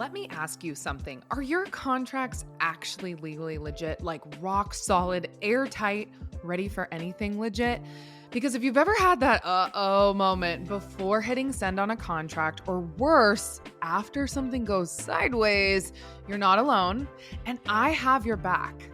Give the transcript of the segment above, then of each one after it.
let me ask you something. Are your contracts actually legally legit, like rock solid, airtight, ready for anything legit? Because if you've ever had that uh-oh moment before hitting send on a contract, or worse, after something goes sideways, you're not alone, and I have your back.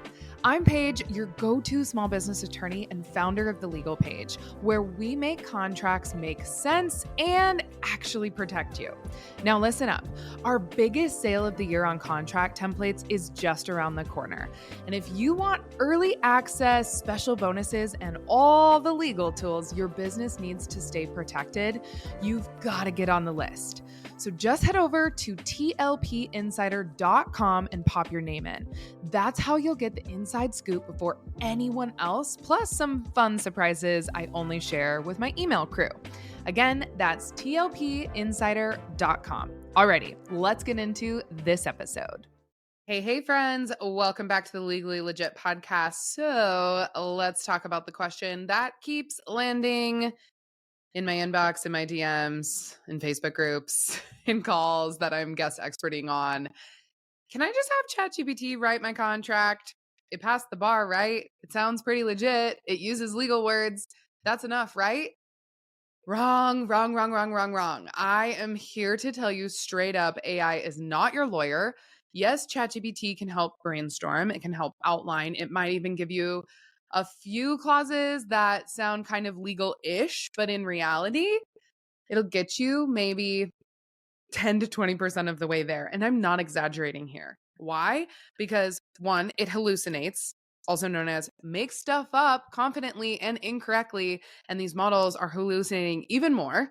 I'm Paige, your go-to small business attorney and founder of The Legal Page, where we make contracts make sense and actually protect you. Now listen up. Our biggest sale of the year on contract templates is just around the corner. And if you want early access, special bonuses, and all the legal tools your business needs to stay protected, you've got to get on the list. So just head over to tlpinsider.com and pop your name in. That's how you'll get the inside scoop before anyone else, plus some fun surprises I only share with my email crew. Again, that's tlpinsider.com. Alrighty, let's get into this episode. Hey, friends. Welcome back to the Legally Legit podcast. So let's talk about the question that keeps landing in my inbox, in my DMs, in Facebook groups, in calls that I'm guest experting on. Can I just have ChatGPT write my contract? It passed the bar, right? It sounds pretty legit. It uses legal words. That's enough, right? Wrong. I am here to tell you straight up, AI is not your lawyer. Yes, ChatGPT can help brainstorm. It can help outline. It might even give you a few clauses that sound kind of legal-ish, but in reality, it'll get you maybe 10 to 20% of the way there. And I'm not exaggerating here. Why? Because one, it hallucinates, also known as makes stuff up confidently and incorrectly. And these models are hallucinating even more.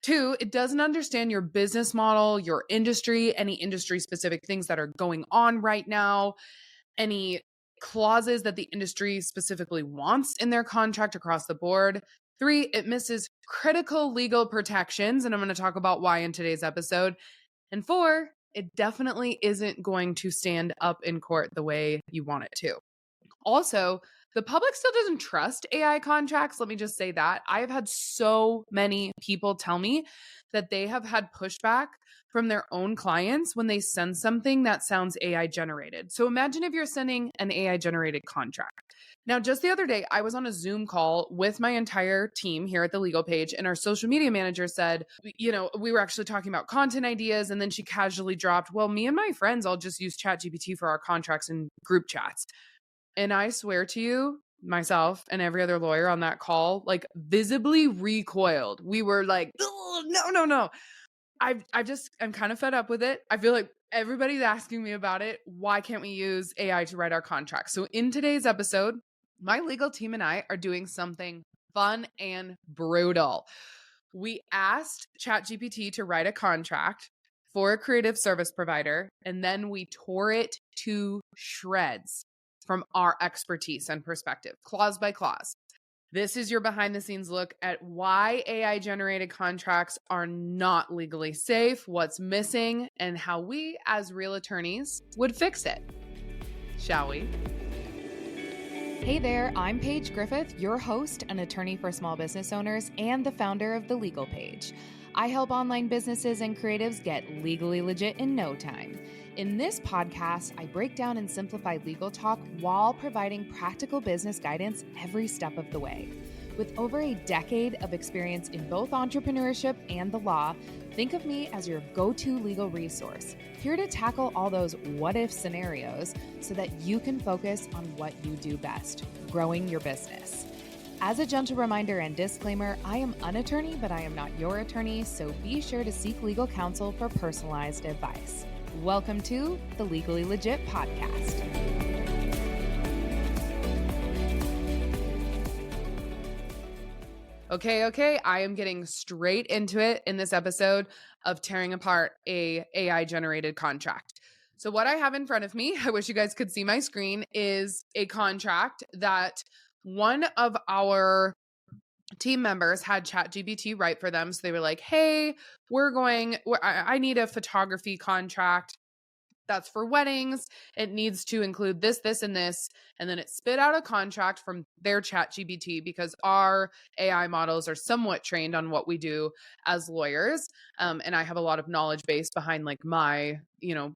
Two, it doesn't understand your business model, your industry, any industry specific things that are going on right now, any clauses that the industry specifically wants in their contract across the board. Three, it misses critical legal protections, and I'm going to talk about why in today's episode. And four, it definitely isn't going to stand up in court the way you want it to. Also, the public still doesn't trust AI contracts. Let me just say that. I have had so many people tell me that they have had pushback from their own clients when they send something that sounds AI generated. So imagine if you're sending an AI generated contract. Now, just the other day, I was on a Zoom call with my entire team here at the Legal Page, and our social media manager said, we were actually talking about content ideas, and then she casually dropped, well, me and my friends all just use ChatGPT for our contracts and group chats. And I swear to you, myself and every other lawyer on that call, like visibly recoiled. We were like, no. I'm kind of fed up with it. I feel like everybody's asking me about it. Why can't we use AI to write our contracts? So in today's episode, my legal team and I are doing something fun and brutal. We asked ChatGPT to write a contract for a creative service provider, and then we tore it to shreds from our expertise and perspective, clause by clause. This is your behind the scenes look at why AI generated contracts are not legally safe, what's missing, and how we as real attorneys would fix it. Shall we? Hey there, I'm Paige Griffith, your host, an attorney for small business owners, and the founder of The Legal Page. I help online businesses and creatives get legally legit in no time. In this podcast, I break down and simplify legal talk while providing practical business guidance every step of the way. With over a decade of experience in both entrepreneurship and the law, think of me as your go-to legal resource, here to tackle all those what-if scenarios so that you can focus on what you do best, growing your business. As a gentle reminder and disclaimer, I am an attorney, but I am not your attorney, so be sure to seek legal counsel for personalized advice. Welcome to the Legally Legit podcast. Okay. I am getting straight into it in this episode of tearing apart a AI generated contract. So what I have in front of me, I wish you guys could see my screen, is a contract that one of our team members had ChatGPT write for them. So they were like, hey, I need a photography contract. That's for weddings. It needs to include this, this, and this. And then it spit out a contract from their ChatGPT because our AI models are somewhat trained on what we do as lawyers. And I have a lot of knowledge base behind like my,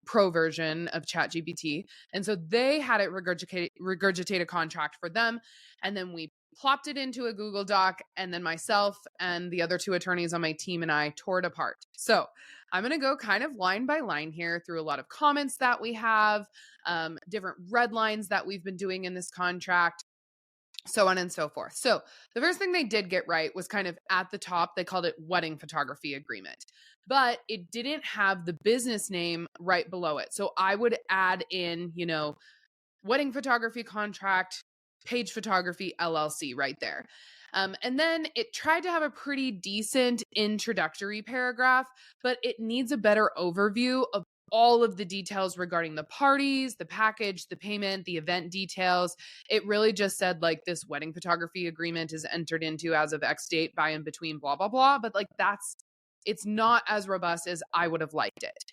pro version of ChatGPT. And so they had it regurgitate a contract for them. And then we plopped it into a Google Doc, and then myself and the other two attorneys on my team and I tore it apart. So I'm going to go kind of line by line here through a lot of comments that we have, different red lines that we've been doing in this contract, so on and so forth. So the first thing they did get right was kind of at the top, they called it wedding photography agreement, but it didn't have the business name right below it. So I would add in, wedding photography contract, Paige Photography LLC right there. And then it tried to have a pretty decent introductory paragraph, but it needs a better overview of all of the details regarding the parties, the package, the payment, the event details. It really just said like this wedding photography agreement is entered into as of X date by and between blah, blah, blah. But like it's not as robust as I would have liked it.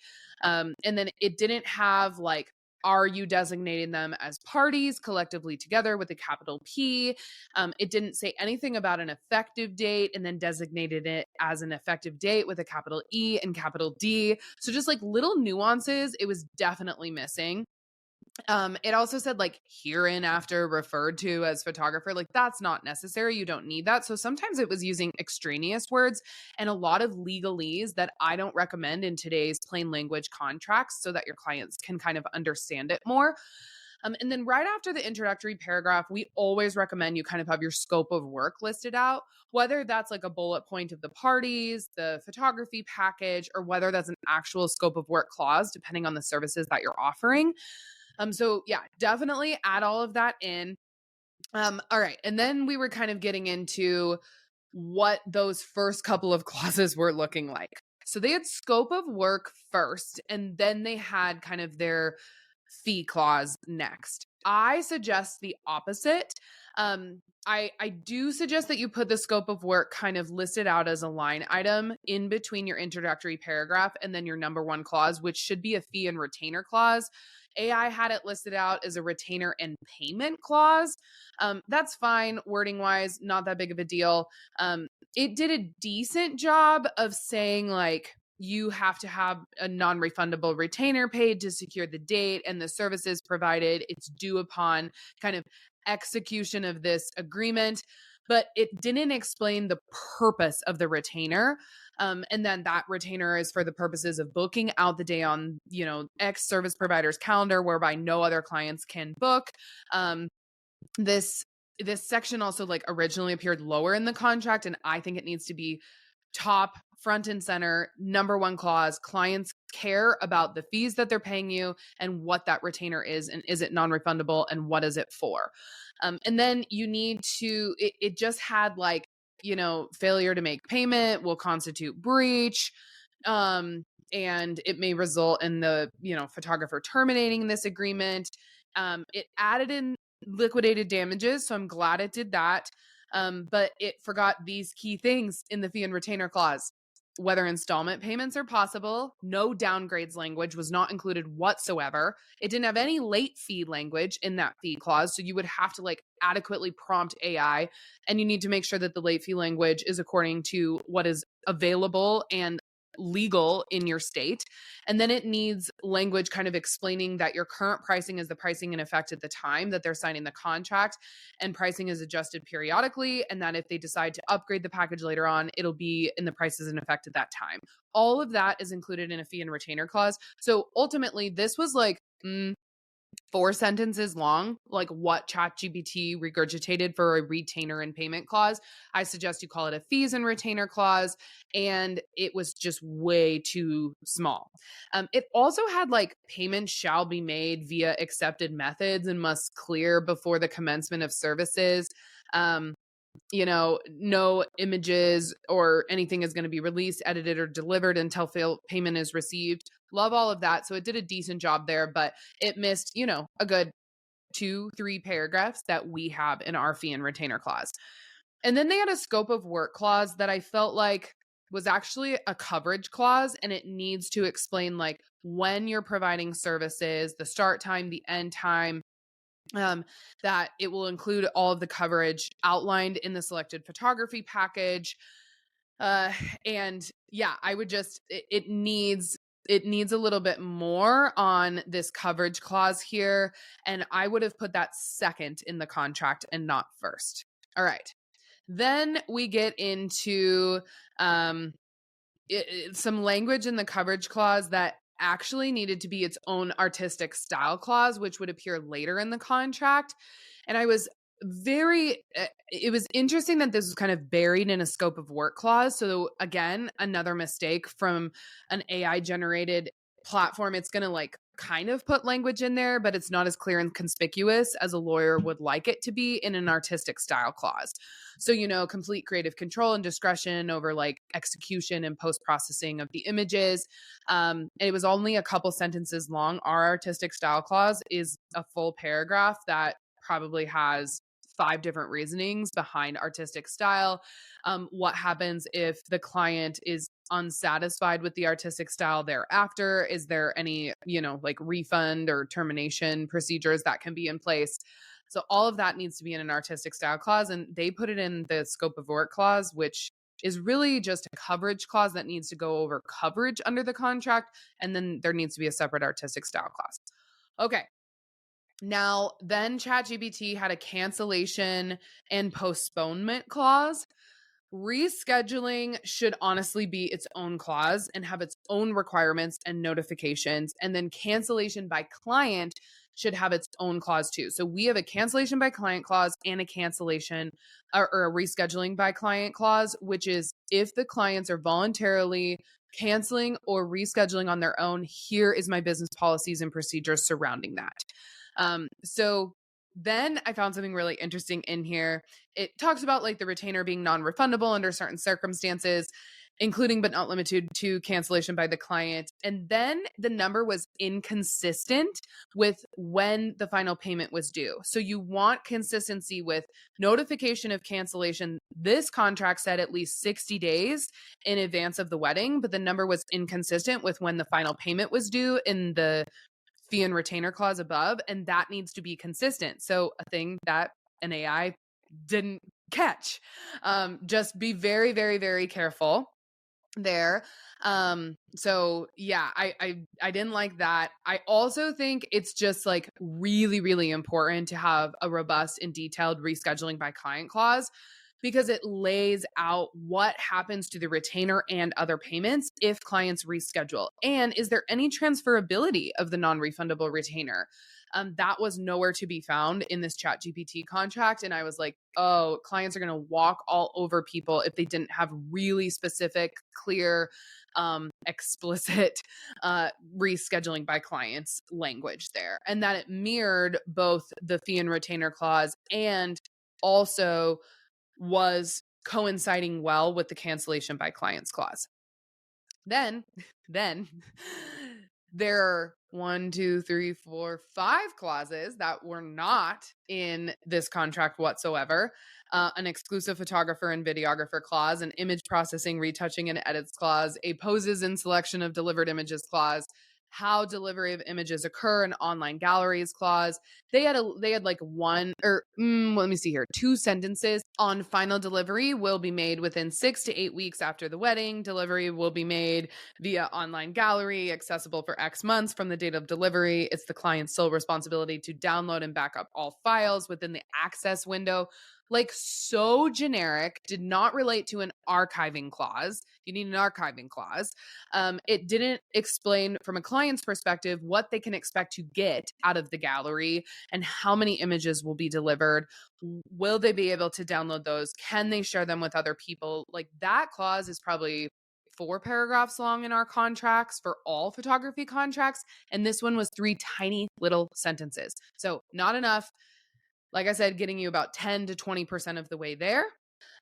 And then it didn't have like, are you designating them as parties collectively together with a capital P? It didn't say anything about an effective date and then designated it as an effective date with a capital E and capital D. So just like little nuances, it was definitely missing. It also said like hereinafter referred to as photographer. Like that's not necessary. You don't need that. So sometimes it was using extraneous words and a lot of legalese that I don't recommend in today's plain language contracts so that your clients can kind of understand it more. And then right after the introductory paragraph, we always recommend you kind of have your scope of work listed out, whether that's like a bullet point of the parties, the photography package, or whether that's an actual scope of work clause, depending on the services that you're offering. So yeah, definitely add all of that in. All right. And then we were kind of getting into what those first couple of clauses were looking like. So they had scope of work first, and then they had kind of their fee clause next. I suggest the opposite. I do suggest that you put the scope of work kind of listed out as a line item in between your introductory paragraph and then your number one clause, which should be a fee and retainer clause. AI had it listed out as a retainer and payment clause. That's fine, wording wise, not that big of a deal. It did a decent job of saying like, you have to have a non-refundable retainer paid to secure the date and the services provided. It's due upon kind of execution of this agreement, but it didn't explain the purpose of the retainer. And then that retainer is for the purposes of booking out the day on, X service provider's calendar, whereby no other clients can book. This section also like originally appeared lower in the contract, and I think it needs to be top, front and center, number one clause. Clients care about the fees that they're paying you and what that retainer is, and is it non-refundable, and what is it for? And then you need to, it just had like, failure to make payment will constitute breach. And it may result in the, photographer terminating this agreement. It added in liquidated damages, so I'm glad it did that. But it forgot these key things in the fee and retainer clause. Whether installment payments are possible, no downgrades language was not included whatsoever. It didn't have any late fee language in that fee clause. So you would have to like adequately prompt AI, and you need to make sure that the late fee language is according to what is available and legal in your state. And then it needs language kind of explaining that your current pricing is the pricing in effect at the time that they're signing the contract, and pricing is adjusted periodically, and that if they decide to upgrade the package later on, it'll be in the prices in effect at that time. All of that is included in a fee and retainer clause. So ultimately this was like 4 sentences long, like what ChatGPT regurgitated for a retainer and payment clause. I suggest you call it a fees and retainer clause, and it was just way too small. It also had like payments shall be made via accepted methods and must clear before the commencement of services. No images or anything is going to be released, edited, or delivered until payment is received. Love all of that. So it did a decent job there, but it missed, a good 2-3 paragraphs that we have in our fee and retainer clause. And then they had a scope of work clause that I felt like was actually a coverage clause, and it needs to explain like when you're providing services, the start time, the end time, that it will include all of the coverage outlined in the selected photography package. Uh, and yeah, I would just, it needs a little bit more on this coverage clause here. And I would have put that second in the contract and not first. All right. Then we get into um, some language in the coverage clause that actually needed to be its own artistic style clause, which would appear later in the contract. And I was it was interesting that this was kind of buried in a scope of work clause. So again, another mistake from an AI generated platform. It's going to like kind of put language in there, but it's not as clear and conspicuous as a lawyer would like it to be in an artistic style clause. So, complete creative control and discretion over like execution and post processing of the images. It was only a couple sentences long. Our artistic style clause is a full paragraph that probably has 5 different reasonings behind artistic style. What happens if the client is unsatisfied with the artistic style thereafter? Is there any, like refund or termination procedures that can be in place? So all of that needs to be in an artistic style clause, and they put it in the scope of work clause, which is really just a coverage clause that needs to go over coverage under the contract. And then there needs to be a separate artistic style clause. Okay. Now, then ChatGPT had a cancellation and postponement clause. Rescheduling should honestly be its own clause and have its own requirements and notifications. And then cancellation by client should have its own clause too. So we have a cancellation by client clause and a cancellation or a rescheduling by client clause, which is if the clients are voluntarily canceling or rescheduling on their own, here is my business policies and procedures surrounding that. So then I found something really interesting in here. It talks about like the retainer being non-refundable under certain circumstances, including but not limited to cancellation by the client. And then the number was inconsistent with when the final payment was due. So you want consistency with notification of cancellation. This contract said at least 60 days in advance of the wedding, but the number was inconsistent with when the final payment was due in the fee and retainer clause above, and that needs to be consistent. So a thing that an AI didn't catch. Just be very, very, very careful there. So yeah, I didn't like that. I also think it's just like really, really important to have a robust and detailed rescheduling by client clause, because it lays out what happens to the retainer and other payments if clients reschedule. And is there any transferability of the non-refundable retainer? That was nowhere to be found in this ChatGPT contract. And I was like, oh, clients are going to walk all over people if they didn't have really specific, clear, explicit rescheduling by clients language there. And that it mirrored both the fee and retainer clause and also was coinciding well with the cancellation by clients clause. Then there are 1, 2, 3, 4, 5 clauses that were not in this contract whatsoever. An exclusive photographer and videographer clause, an image processing, retouching, and edits clause, a poses and selection of delivered images clause, how delivery of images occur, an online galleries clause. They had like let me see here, 2 sentences on final delivery will be made within 6 to 8 weeks after the wedding. Delivery will be made via online gallery, accessible for X months from the date of delivery. It's the client's sole responsibility to download and back up all files within the access window. Like, so generic, did not relate to an archiving clause. You need an archiving clause. It didn't explain from a client's perspective what they can expect to get out of the gallery and how many images will be delivered. Will they be able to download those? Can they share them with other people? Like, that clause is probably 4 paragraphs long in our contracts for all photography contracts. And this one was 3 tiny little sentences. So not enough. Like I said, getting you about 10 to 20% of the way there.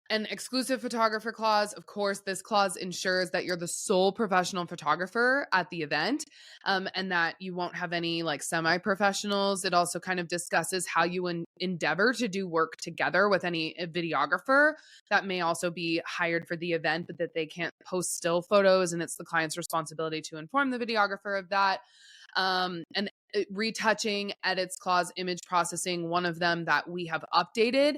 An exclusive photographer clause. Of course, this clause ensures that you're the sole professional photographer at the event, and that you won't have any like semi-professionals. It also kind of discusses how you endeavor to do work together with any videographer that may also be hired for the event, but that they can't post still photos, and it's the client's responsibility to inform the videographer of that. And retouching, edits clause, image processing, one of them that we have updated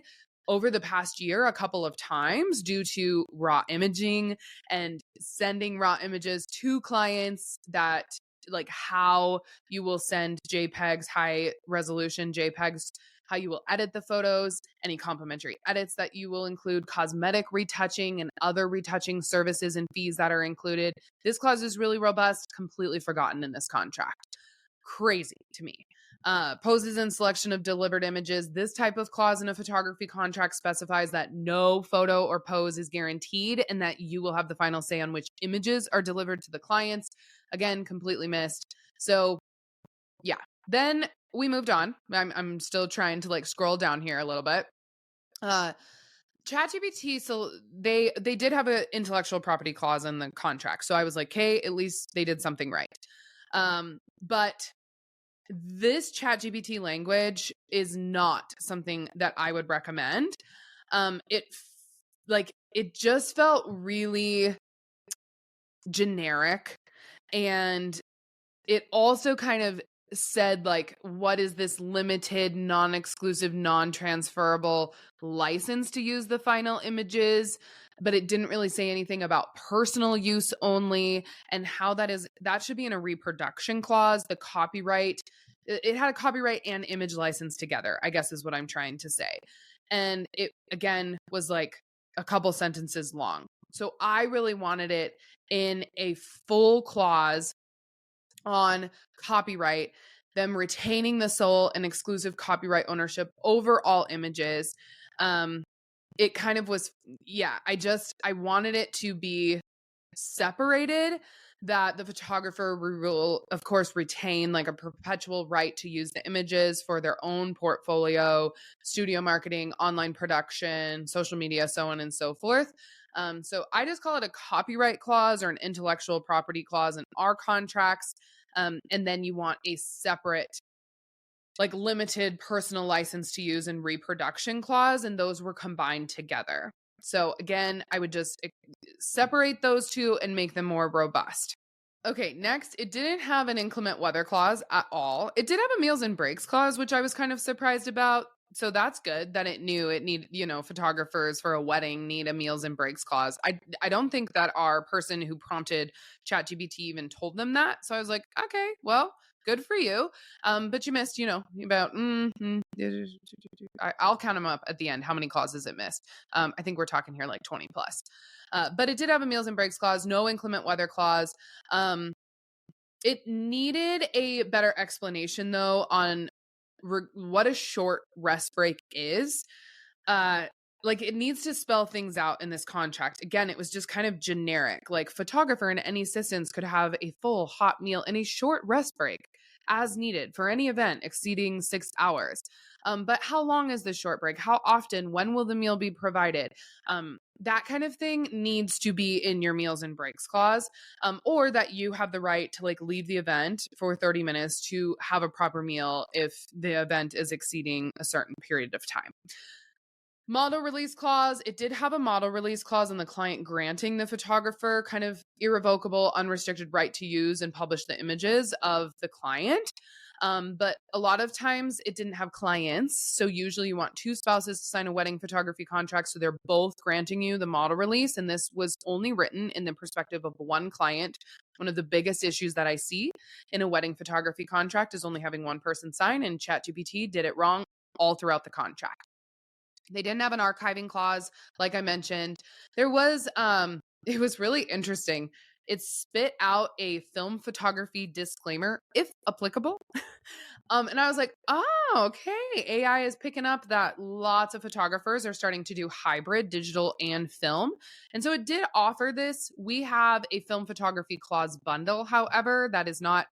over the past year a couple of times due to raw imaging and sending raw images to clients, that like how you will send JPEGs, high resolution JPEGs, how you will edit the photos, any complimentary edits that you will include, cosmetic retouching and other retouching services and fees that are included. This clause is really robust, completely forgotten in this contract. Crazy to me. Poses and selection of delivered images. This type of clause in a photography contract specifies that no photo or pose is guaranteed and that you will have the final say on which images are delivered to the clients. Again, completely missed. So yeah, then we moved on. I'm still trying to like scroll down here a little bit. ChatGPT, so they did have an intellectual property clause in the contract. So I was like, hey, at least they did something right. But this ChatGPT language is not something that I would recommend. It just felt really generic, and it also kind of said like, what is this limited, non-exclusive, non-transferable license to use the final images? But it didn't really say anything about personal use only, and how that should be in a reproduction clause. The copyright, it had a copyright and image license together, I guess is what I'm trying to say. And it again was like a couple sentences long. So I really wanted it in a full clause on copyright, them retaining the sole and exclusive copyright ownership over all images. It kind of was, yeah, I wanted it to be separated, that the photographer will, of course, retain like a perpetual right to use the images for their own portfolio, studio marketing, online production, social media, so on and so forth. So I just call it a copyright clause or an intellectual property clause in our contracts. And then you want a separate, like limited personal license to use and reproduction clause, and those were combined together. So again, I would just separate those two and make them more robust. Okay, next, it didn't have an inclement weather clause at all. It did have a meals and breaks clause, which I was kind of surprised about. So that's good that it knew it need, photographers for a wedding need a meals and breaks clause. I don't think that our person who prompted ChatGPT even told them that. So I was like, okay, well, good for you. But you missed, about I'll count them up at the end, how many clauses it missed. I think we're talking here like 20 plus. But it did have a meals and breaks clause, no inclement weather clause. It needed a better explanation though on what a short rest break is. Like it needs to spell things out in this contract. Again, it was just kind of generic. Like photographer and any assistants could have a full hot meal and a short rest break as needed for any event exceeding 6 hours. But how long is the short break? How often? When will the meal be provided? That kind of thing needs to be in your meals and breaks clause, or that you have the right to like leave the event for 30 minutes to have a proper meal if the event is exceeding a certain period of time. Model release clause. It did have a model release clause on the client granting the photographer kind of irrevocable, unrestricted right to use and publish the images of the client. But a lot of times it didn't have clients. So usually you want two spouses to sign a wedding photography contract. So they're both granting you the model release. And this was only written in the perspective of one client. One of the biggest issues that I see in a wedding photography contract is only having one person sign, and ChatGPT did it wrong all throughout the contract. They didn't have an archiving clause, like I mentioned. There was, it was really interesting. It spit out a film photography disclaimer, if applicable. And I was like, oh, okay. AI is picking up that lots of photographers are starting to do hybrid digital and film. And so it did offer this. We have a film photography clause bundle, however, that is not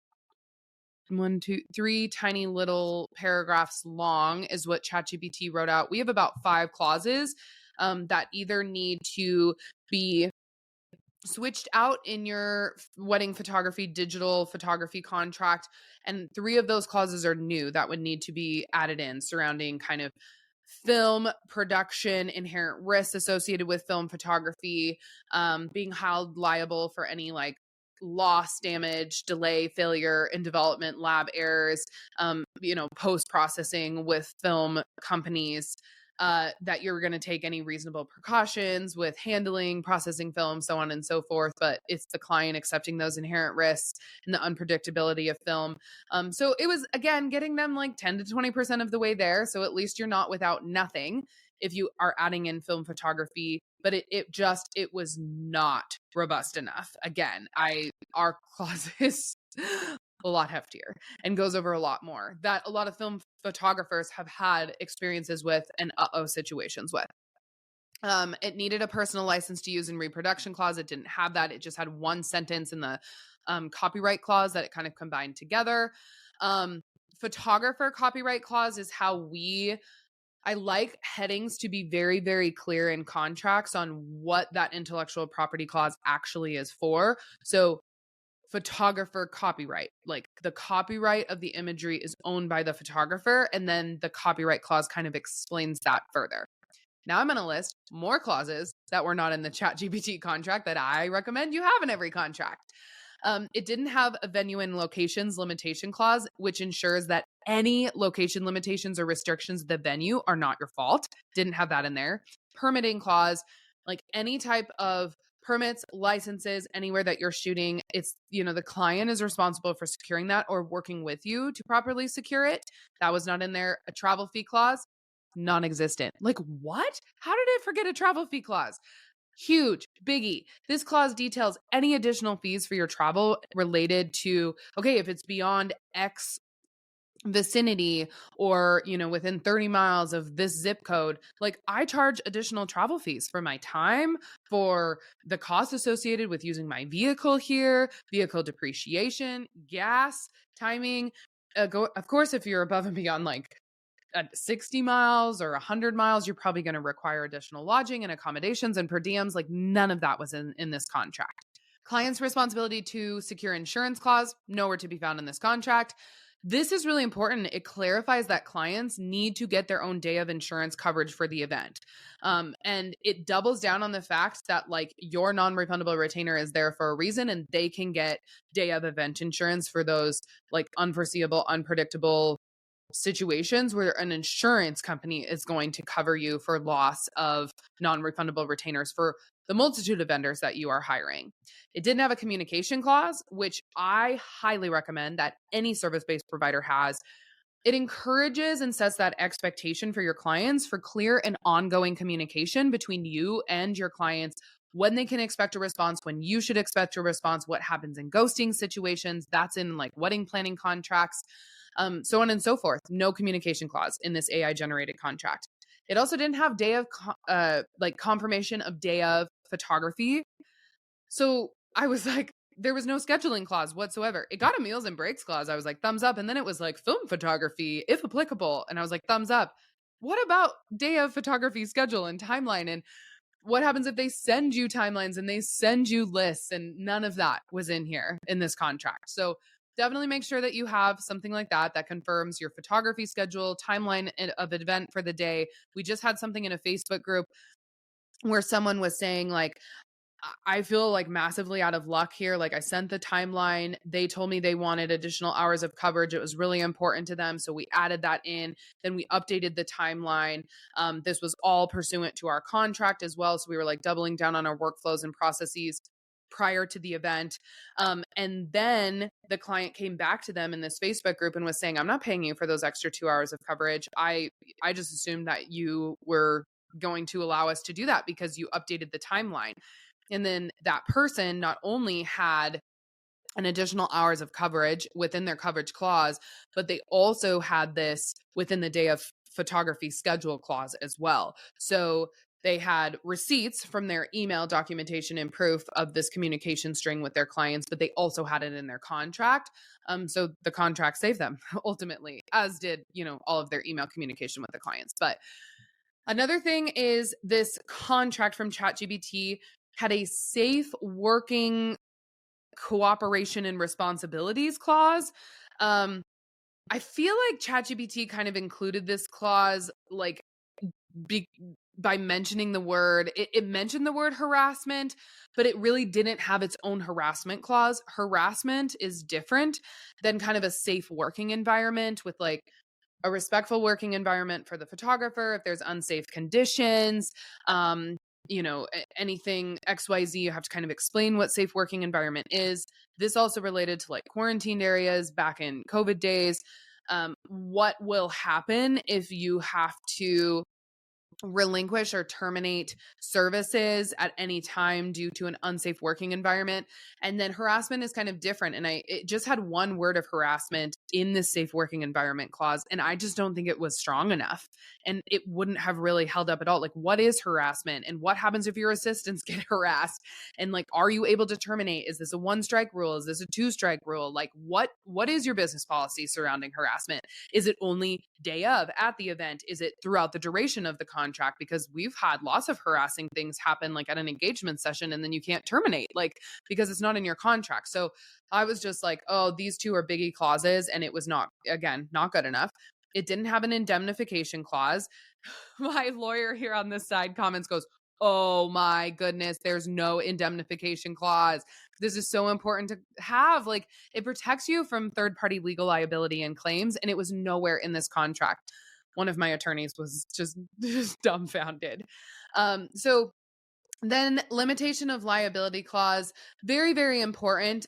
1, 2, 3 tiny little paragraphs long is what ChatGPT wrote out. We have about 5 clauses. that either need to be switched out in your wedding photography, digital photography contract. And 3 of those clauses are new that would need to be added in surrounding kind of film production, inherent risks associated with film photography, being held liable for any like loss, damage, delay, failure in development, lab errors, post processing with film companies, that you're going to take any reasonable precautions with handling, processing film, so on and so forth. But it's the client accepting those inherent risks and the unpredictability of film. So it was, again, getting them like 10 to 20% of the way there. So at least you're not without nothing if you are adding in film photography, but it was not robust enough. Again, our clause is a lot heftier and goes over a lot more that a lot of film photographers have had experiences with and situations with. It needed a personal license to use in reproduction clause. It didn't have that. It just had one sentence in the copyright clause that it kind of combined together. Photographer copyright clause is how I like headings to be very, very clear in contracts on what that intellectual property clause actually is for. So photographer copyright, like the copyright of the imagery is owned by the photographer. And then the copyright clause kind of explains that further. Now I'm going to list more clauses that were not in the ChatGPT contract that I recommend you have in every contract. It didn't have a venue and locations limitation clause, which ensures that any location limitations or restrictions of the venue are not your fault. Didn't have that in there. Permitting clause, like any type of permits, licenses, anywhere that you're shooting, it's, the client is responsible for securing that or working with you to properly secure it. That was not in there. A travel fee clause, non-existent. Like what? How did I forget a travel fee clause? Huge, biggie. This clause details any additional fees for your travel related to, okay, if it's beyond X vicinity or, within 30 miles of this zip code, like I charge additional travel fees for my time, for the cost associated with using my vehicle here, vehicle depreciation, gas, timing. Of course, if you're above and beyond like at 60 miles or 100 miles, you're probably going to require additional lodging and accommodations and per diems. Like none of that was in this contract. Client's responsibility to secure insurance clause, nowhere to be found in this contract. This is really important. It clarifies that clients need to get their own day of insurance coverage for the event. And it doubles down on the fact that like your non-refundable retainer is there for a reason and they can get day of event insurance for those like unforeseeable, unpredictable situations where an insurance company is going to cover you for loss of non-refundable retainers for the multitude of vendors that you are hiring. It didn't have a communication clause, which I highly recommend that any service-based provider has. It encourages and sets that expectation for your clients for clear and ongoing communication between you and your clients, when they can expect a response, when you should expect a response, what happens in ghosting situations. That's in like wedding planning contracts. So on and so forth. No communication clause in this AI generated contract. It also didn't have day of confirmation of day of photography. So I was like, there was no scheduling clause whatsoever. It got a meals and breaks clause. I was like, thumbs up. And then it was like film photography, if applicable. And I was like, thumbs up. What about day of photography schedule and timeline? And what happens if they send you timelines and they send you lists? And none of that was in here in this contract. So definitely make sure that you have something like that confirms your photography schedule, timeline of an event for the day. We just had something in a Facebook group where someone was saying like, I feel like massively out of luck here. Like I sent the timeline. They told me they wanted additional hours of coverage. It was really important to them. So we added that in. Then we updated the timeline. This was all pursuant to our contract as well. So we were like doubling down on our workflows and processes prior to the event. And then the client came back to them in this Facebook group and was saying, I'm not paying you for those extra 2 hours of coverage. I just assumed that you were going to allow us to do that because you updated the timeline. And then that person not only had an additional hours of coverage within their coverage clause, but they also had this within the day of photography schedule clause as well. So they had receipts from their email documentation and proof of this communication string with their clients, but they also had it in their contract. So the contract saved them ultimately, as did, all of their email communication with the clients. But Another thing is this contract from ChatGPT had a safe working cooperation and responsibilities clause. Um, I feel like ChatGPT kind of included this clause like be, by mentioning the word, it mentioned the word harassment, but it really didn't have its own harassment clause. Harassment is different than kind of a safe working environment with like a respectful working environment for the photographer. If there's unsafe conditions, um, anything XYZ, you have to kind of explain what safe working environment is. This also related to like quarantined areas back in COVID days. What will happen if you have to relinquish or terminate services at any time due to an unsafe working environment? And then harassment is kind of different, and it just had one word of harassment in the safe working environment clause, and I just don't think it was strong enough, and it wouldn't have really held up at all. Like, what is harassment, and what happens if your assistants get harassed, and like, are you able to terminate? Is this a 1-strike rule? Is this a 2-strike rule? Like, what is your business policy surrounding harassment? Is it only day of at the event? Is it throughout the duration of the contract? Because we've had lots of harassing things happen like at an engagement session, and then you can't terminate like because it's not in your contract. So I was just like, oh, these two are biggie clauses, and it was not, again, not good enough. It didn't have an indemnification clause. My lawyer here on this side comments goes, oh my goodness, there's no indemnification clause. This is so important to have. Like, it protects you from third-party legal liability and claims, and it was nowhere in this contract. One of my attorneys was just dumbfounded. So then limitation of liability clause, very, very important.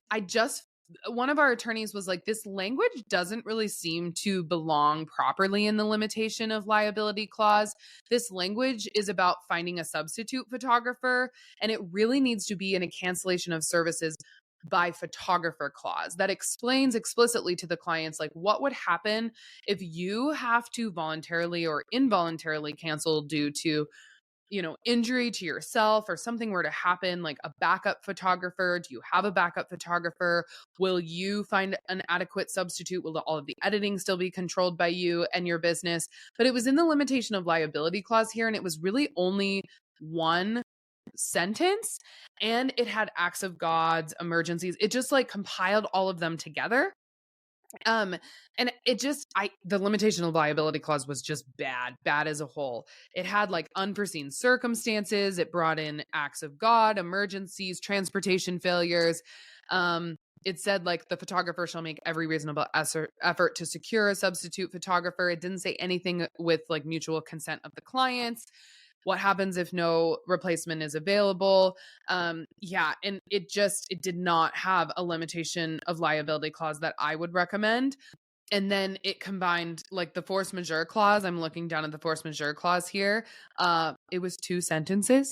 One of our attorneys was like, this language doesn't really seem to belong properly in the limitation of liability clause. This language is about finding a substitute photographer, and it really needs to be in a cancellation of services by photographer clause that explains explicitly to the clients like what would happen if you have to voluntarily or involuntarily cancel due to injury to yourself, or something were to happen, like a backup photographer. Do you have a backup photographer? Will you find an adequate substitute? Will all of the editing still be controlled by you and your business? But it was in the limitation of liability clause here, and it was really only one sentence, and it had acts of God's, emergencies. It just like compiled all of them together. And it just, the limitation of liability clause was just bad as a whole. It had like unforeseen circumstances. It brought in acts of God, emergencies, transportation failures. It said like the photographer shall make every reasonable effort to secure a substitute photographer. It didn't say anything with like mutual consent of the clients. What happens if no replacement is available? And it did not have a limitation of liability clause that I would recommend. And then it combined like the force majeure clause. I'm looking down at the force majeure clause here. It was 2 sentences.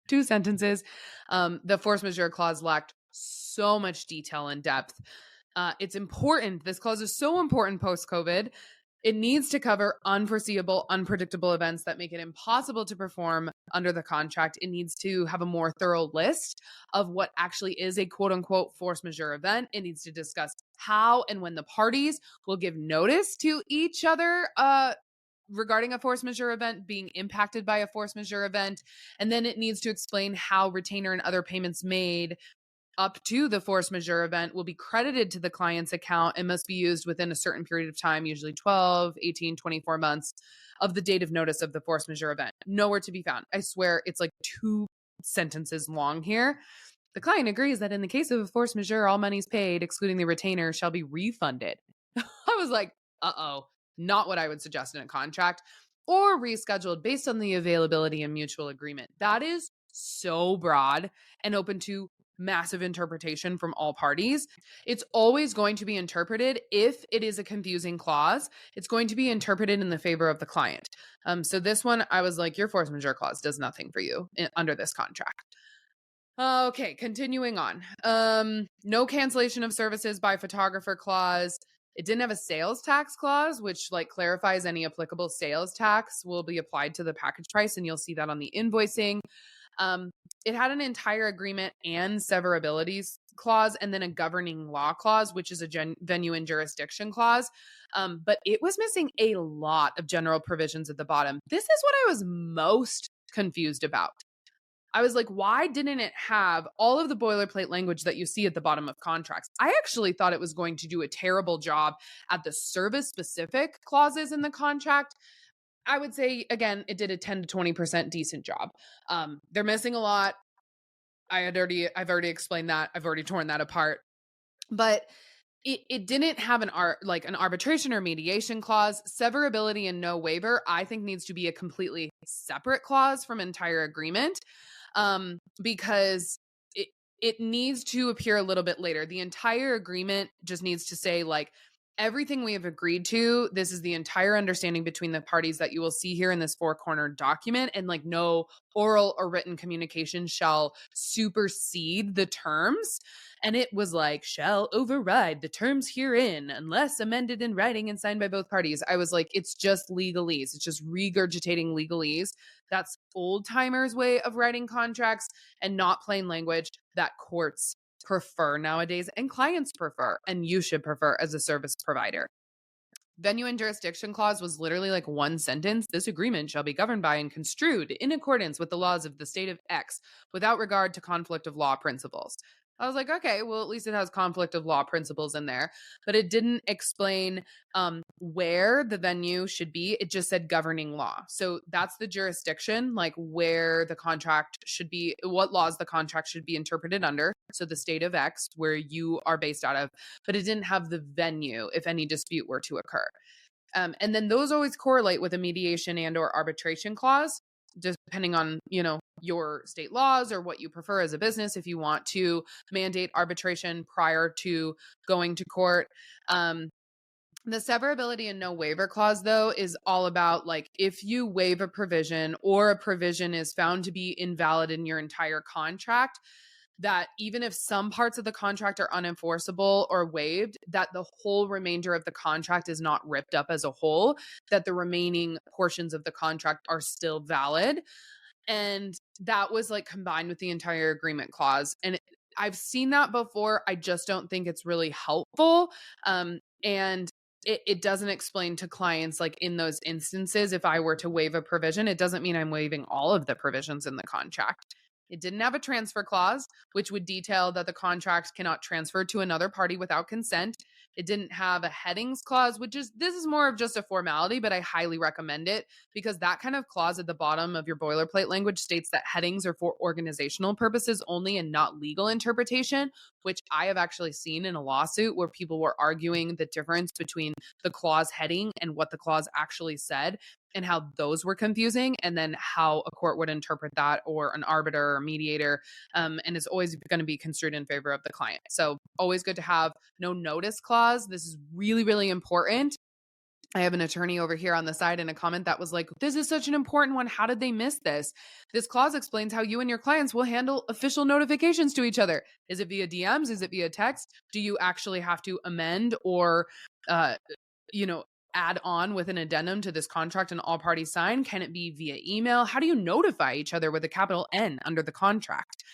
2 sentences. The force majeure clause lacked so much detail and depth. It's important. This clause is so important post-COVID. It needs to cover unforeseeable, unpredictable events that make it impossible to perform under the contract. It needs to have a more thorough list of what actually is a quote unquote force majeure event. It needs to discuss how and when the parties will give notice to each other regarding a force majeure event, being impacted by a force majeure event. And then it needs to explain how retainer and other payments made up to the force majeure event will be credited to the client's account and must be used within a certain period of time, usually 12, 18, 24 months of the date of notice of the force majeure event. Nowhere to be found. I swear it's like 2 sentences long here. The client agrees that in the case of a force majeure, all monies paid, excluding the retainer, shall be refunded. I was like, uh-oh, not what I would suggest in a contract, or rescheduled based on the availability and mutual agreement. That is so broad and open to massive interpretation from all parties. It's always going to be interpreted, if it is a confusing clause, it's going to be interpreted in the favor of the client. So this one, I was like, your force majeure clause does nothing for you under this contract. Okay, continuing on. No cancellation of services by photographer clause. It didn't have a sales tax clause, which like clarifies any applicable sales tax will be applied to the package price, and you'll see that on the invoicing. It had an entire agreement and severability clause and then a governing law clause, which is a venue and jurisdiction clause. But it was missing a lot of general provisions at the bottom. This is what I was most confused about. I was like, why didn't it have all of the boilerplate language that you see at the bottom of contracts? I actually thought it was going to do a terrible job at the service specific clauses in the contract. I would say, again, it did a 10 to 20% decent job. They're missing a lot. I've already explained that. I've already torn that apart. But it didn't have an arbitration or mediation clause. Severability and no waiver, I think, needs to be a completely separate clause from entire agreement, because it needs to appear a little bit later. The entire agreement just needs to say, like, everything we have agreed to, this is the entire understanding between the parties that you will see here in this four-cornered document, and like no oral or written communication shall supersede the terms. And it was like, shall override the terms herein unless amended in writing and signed by both parties. I was like, it's just legalese. It's just regurgitating legalese. That's old timers' way of writing contracts and not plain language that courts prefer nowadays and clients prefer, and you should prefer as a service provider. Venue and jurisdiction clause was literally like one sentence. This agreement shall be governed by and construed in accordance with the laws of the state of X without regard to conflict of law principles. I was like, okay, well, at least it has conflict of law principles in there, but it didn't explain where the venue should be. It just said governing law. So that's the jurisdiction, like where the contract should be, what laws the contract should be interpreted under. So the state of X, where you are based out of, but it didn't have the venue if any dispute were to occur. And then those always correlate with a mediation and or arbitration clause, just depending on, your state laws or what you prefer as a business. If you want to mandate arbitration prior to going to court, the severability and no waiver clause, though, is all about, like, if you waive a provision or a provision is found to be invalid in your entire contract, that even if some parts of the contract are unenforceable or waived, that the whole remainder of the contract is not ripped up as a whole, that the remaining portions of the contract are still valid. And that was like combined with the entire agreement clause. And I've seen that before. I just don't think it's really helpful. And it doesn't explain to clients, like, in those instances, if I were to waive a provision, it doesn't mean I'm waiving all of the provisions in the contract. It didn't have a transfer clause, which would detail that the contract cannot transfer to another party without consent. It didn't have a headings clause, this is more of just a formality, but I highly recommend it, because that kind of clause at the bottom of your boilerplate language states that headings are for organizational purposes only and not legal interpretation, which I have actually seen in a lawsuit where people were arguing the difference between the clause heading and what the clause actually said, and how those were confusing, and then how a court would interpret that, or an arbiter or mediator. And it's always going to be construed in favor of the client. So always good to have no notice clause. This is really, really important. I have an attorney over here on the side in a comment that was like, this is such an important one. How did they miss this? This clause explains how you and your clients will handle official notifications to each other. Is it via DMs? Is it via text? Do you actually have to amend or, add on with an addendum to this contract and all parties sign? Can it be via email? How do you notify each other with a capital N under the contract?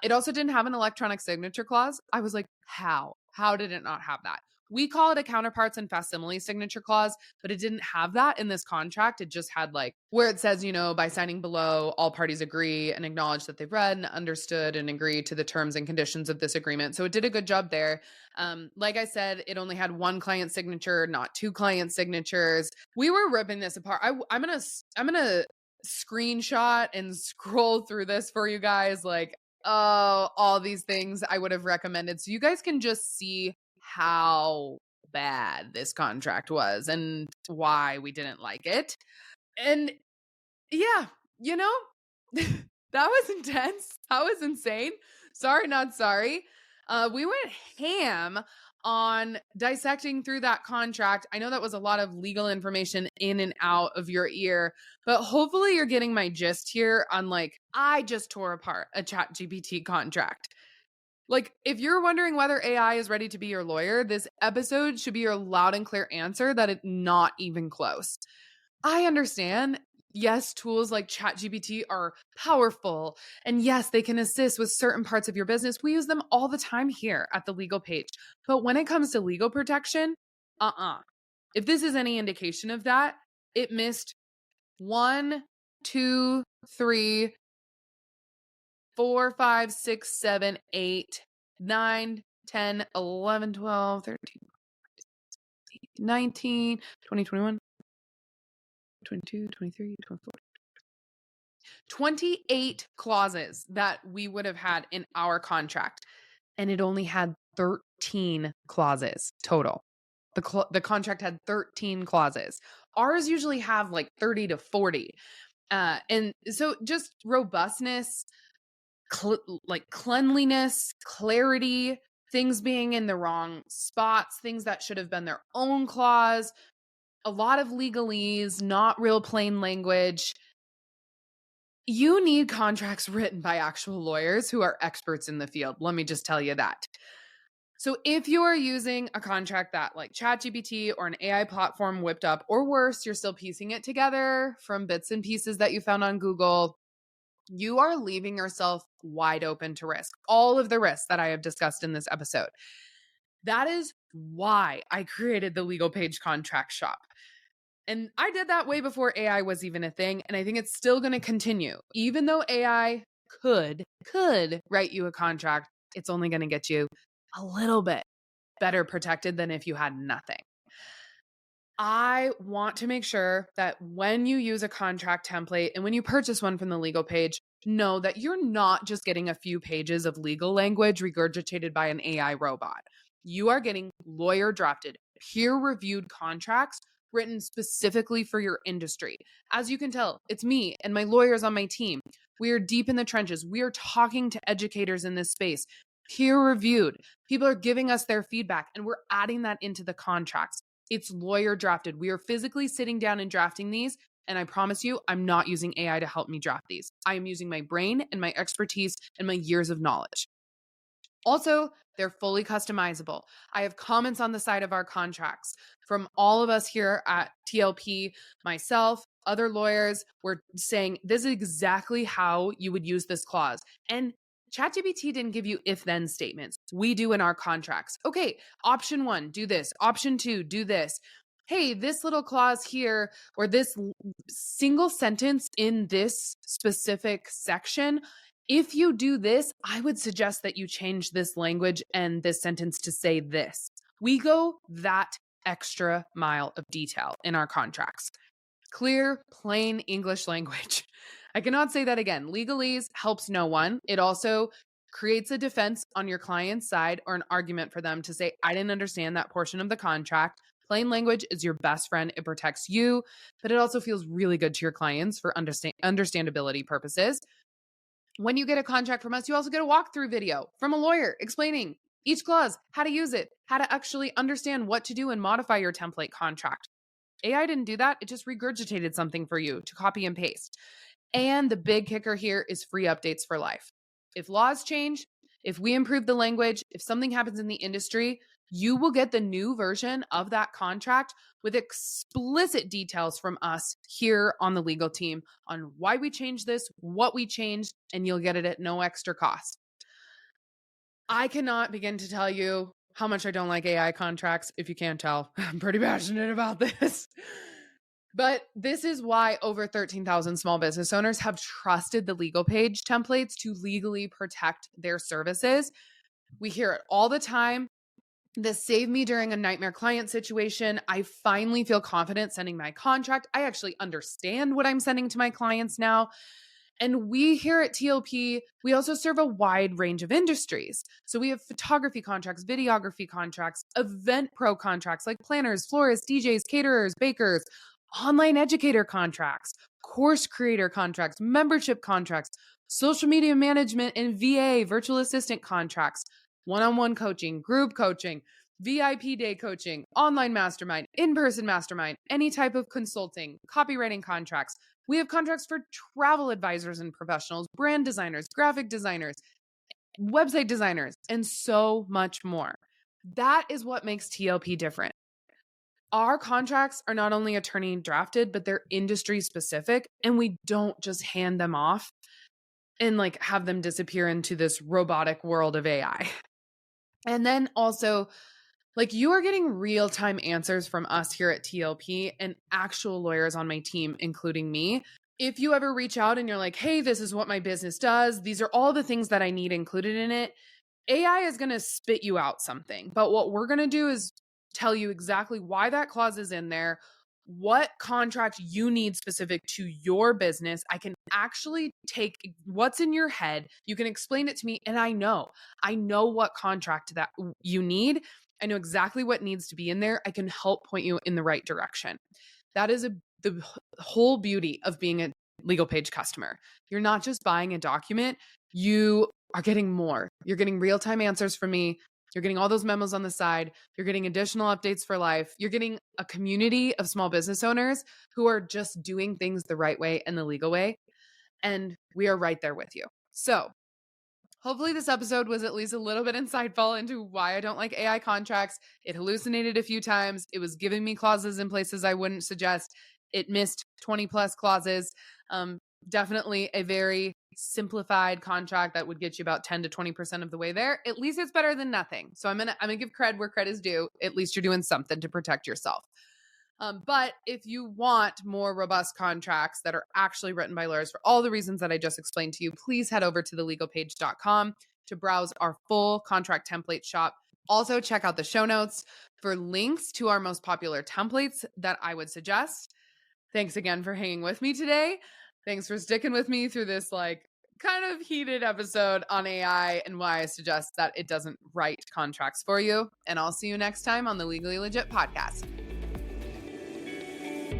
It also didn't have an electronic signature clause. I was like, how? How did it not have that? We call it a counterparts and facsimile signature clause, but it didn't have that in this contract. It just had, like, where it says, by signing below, all parties agree and acknowledge that they've read and understood and agree to the terms and conditions of this agreement. So it did a good job there. Like I said, it only had one client signature, not two client signatures. We were ripping this apart. I'm gonna screenshot and scroll through this for you guys, like, all these things I would have recommended, so you guys can just see how bad this contract was and why we didn't like it. And yeah, that was intense. That was insane. Sorry, not sorry. We went ham on dissecting through that contract. I know that was a lot of legal information in and out of your ear, but hopefully you're getting my gist here on, like, I just tore apart a ChatGPT contract. Like, if you're wondering whether AI is ready to be your lawyer, this episode should be your loud and clear answer that it's not even close. I understand Yes, tools like ChatGPT are powerful. And yes, they can assist with certain parts of your business. We use them all the time here at the Legal Page. But when it comes to legal protection, if this is any indication of that, it missed 1, 2, 3, 4, 5, 6, 7, 8, 9, 10, 11, 12, 13, 19, 20, 21, 22, 23, 24. 28 clauses that we would have had in our contract, and it only had 13 clauses total. The contract had 13 clauses. Ours usually have like 30 to 40. And so just robustness, like cleanliness, clarity, things being in the wrong spots, things that should have been their own clause, a lot of legalese, not real plain language. You need contracts written by actual lawyers who are experts in the field. Let me just tell you that. So if you are using a contract that like ChatGPT or an AI platform whipped up, or worse, you're still piecing it together from bits and pieces that you found on Google, you are leaving yourself wide open to risk. All of the risks that I have discussed in this episode. That is why I created the Legal Page Contract Shop. And I did that way before AI was even a thing. And I think it's still going to continue. Even though AI could write you a contract, it's only going to get you a little bit better protected than if you had nothing. I want to make sure that when you use a contract template and when you purchase one from the Legal Page, know that you're not just getting a few pages of legal language regurgitated by an AI robot. You are getting lawyer drafted, peer reviewed contracts written specifically for your industry. As you can tell, it's me and my lawyers on my team. We are deep in the trenches. We are talking to educators in this space, peer reviewed. People are giving us their feedback and we're adding that into the contracts. It's lawyer drafted. We are physically sitting down and drafting these. And I promise you, I'm not using AI to help me draft these. I am using my brain and my expertise and my years of knowledge. Also, they're fully customizable. I have comments on the side of our contracts from all of us here at TLP, myself, other lawyers. We're saying this is exactly how you would use this clause. And ChatGPT didn't give you if-then statements. We do in our contracts. Okay, option 1, do this. Option 2, do this. Hey, this little clause here or this single sentence in this specific section, if you do this, I would suggest that you change this language and this sentence to say this. We go that extra mile of detail in our contracts. Clear, plain English language. I cannot say that again. Legalese helps no one. It also creates a defense on your client's side or an argument for them to say, I didn't understand that portion of the contract. Plain language is your best friend. It protects you, but it also feels really good to your clients for understandability purposes. When you get a contract from us, you also get a walkthrough video from a lawyer explaining each clause, how to use it, how to actually understand what to do and modify your template contract. AI didn't do that. It just regurgitated something for you to copy and paste. And the big kicker here is free updates for life. If laws change, if we improve the language, if something happens in the industry, you will get the new version of that contract with explicit details from us here on the legal team on why we changed this, what we changed, and you'll get it at no extra cost. I cannot begin to tell you how much I don't like AI contracts. If you can't tell, I'm pretty passionate about this. But this is why over 13,000 small business owners have trusted the Legal Page templates to legally protect their services. We hear it all the time. This saved me during a nightmare client situation. I finally feel confident sending my contract. I actually understand what I'm sending to my clients now. And we here at TLP, we also serve a wide range of industries. So we have photography contracts, videography contracts, event pro contracts like planners, florists, DJs, caterers, bakers, online educator contracts, course creator contracts, membership contracts, social media management and VA, virtual assistant contracts, one-on-one coaching, group coaching, VIP day coaching, online mastermind, in-person mastermind, any type of consulting, copywriting contracts. We have contracts for travel advisors and professionals, brand designers, graphic designers, website designers, and so much more. That is what makes TLP different. Our contracts are not only attorney drafted, but they're industry specific, and we don't just hand them off and like have them disappear into this robotic world of AI. And then also, like, you are getting real-time answers from us here at TLP and actual lawyers on my team, including me. If you ever reach out and you're like, hey, this is what my business does, these are all the things that I need included in it, AI is going to spit you out something. But what we're going to do is tell you exactly why that clause is in there, what contract you need specific to your business. I can actually take what's in your head. You can explain it to me. And I know what contract that you need. I know exactly what needs to be in there. I can help point you in the right direction. That is the whole beauty of being a Legal Paige customer. You're not just buying a document, you are getting more. You're getting real-time answers from me. You're getting all those memos on the side. You're getting additional updates for life. You're getting a community of small business owners who are just doing things the right way and the legal way. And we are right there with you. So hopefully this episode was at least a little bit insightful into why I don't like AI contracts. It hallucinated a few times. It was giving me clauses in places I wouldn't suggest. It missed 20 plus clauses. Definitely a very simplified contract that would get you about 10 to 20% of the way there. At least it's better than nothing. So I'm gonna give cred where cred is due. At least you're doing something to protect yourself. But if you want more robust contracts that are actually written by lawyers for all the reasons that I just explained to you, please head over to thelegalpage.com to browse our full contract template shop. Also, check out the show notes for links to our most popular templates that I would suggest. Thanks again for hanging with me today. Thanks for sticking with me through this like kind of heated episode on AI and why I suggest that it doesn't write contracts for you. And I'll see you next time on the Legally Legit podcast.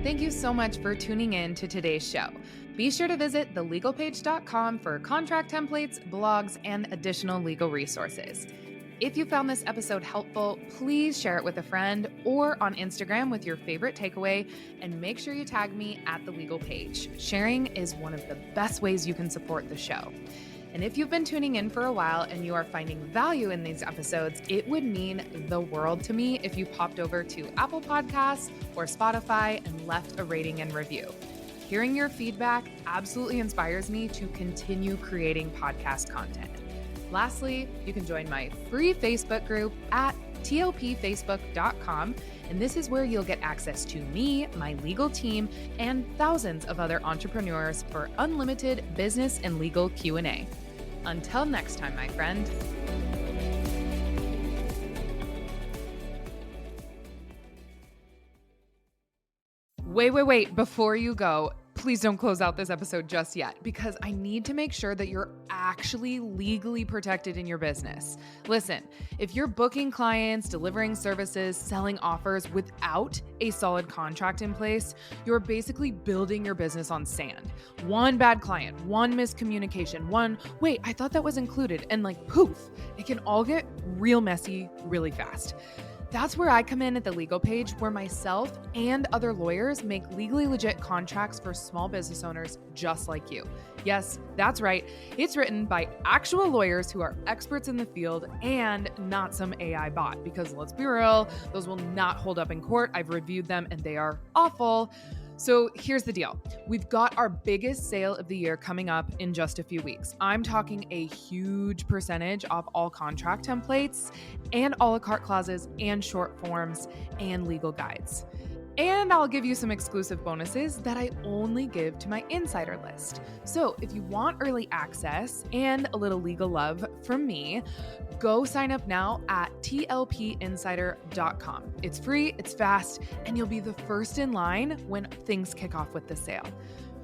Thank you so much for tuning in to today's show. Be sure to visit thelegalpage.com for contract templates, blogs, and additional legal resources. If you found this episode helpful, please share it with a friend or on Instagram with your favorite takeaway, and make sure you tag me at The Legal Page. Sharing is one of the best ways you can support the show. And if you've been tuning in for a while and you are finding value in these episodes, it would mean the world to me if you popped over to Apple Podcasts or Spotify and left a rating and review. Hearing your feedback absolutely inspires me to continue creating podcast content. Lastly, you can join my free Facebook group at tlpfacebook.com, and this is where you'll get access to me, my legal team, and thousands of other entrepreneurs for unlimited business and legal Q&A. Until next time, my friend. Wait, before you go, please don't close out this episode just yet, because I need to make sure that you're actually legally protected in your business. Listen, if you're booking clients, delivering services, selling offers without a solid contract in place, you're basically building your business on sand. One bad client, one miscommunication, wait, I thought that was included, and like poof, it can all get real messy really fast. That's where I come in at The Legal Page, where myself and other lawyers make legally legit contracts for small business owners just like you. Yes, that's right. It's written by actual lawyers who are experts in the field and not some AI bot, because let's be real, those will not hold up in court. I've reviewed them and they are awful. So here's the deal. We've got our biggest sale of the year coming up in just a few weeks. I'm talking a huge percentage of all contract templates and a la carte clauses and short forms and legal guides. And I'll give you some exclusive bonuses that I only give to my insider list. So if you want early access and a little legal love from me, go sign up now at tlpinsider.com. It's free, it's fast, and you'll be the first in line when things kick off with the sale.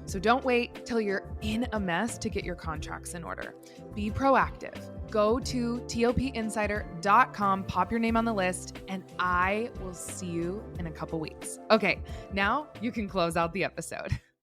So don't wait till you're in a mess to get your contracts in order. Be proactive. Go to tlpinsider.com, pop your name on the list, and I will see you in a couple weeks. Okay, now you can close out the episode.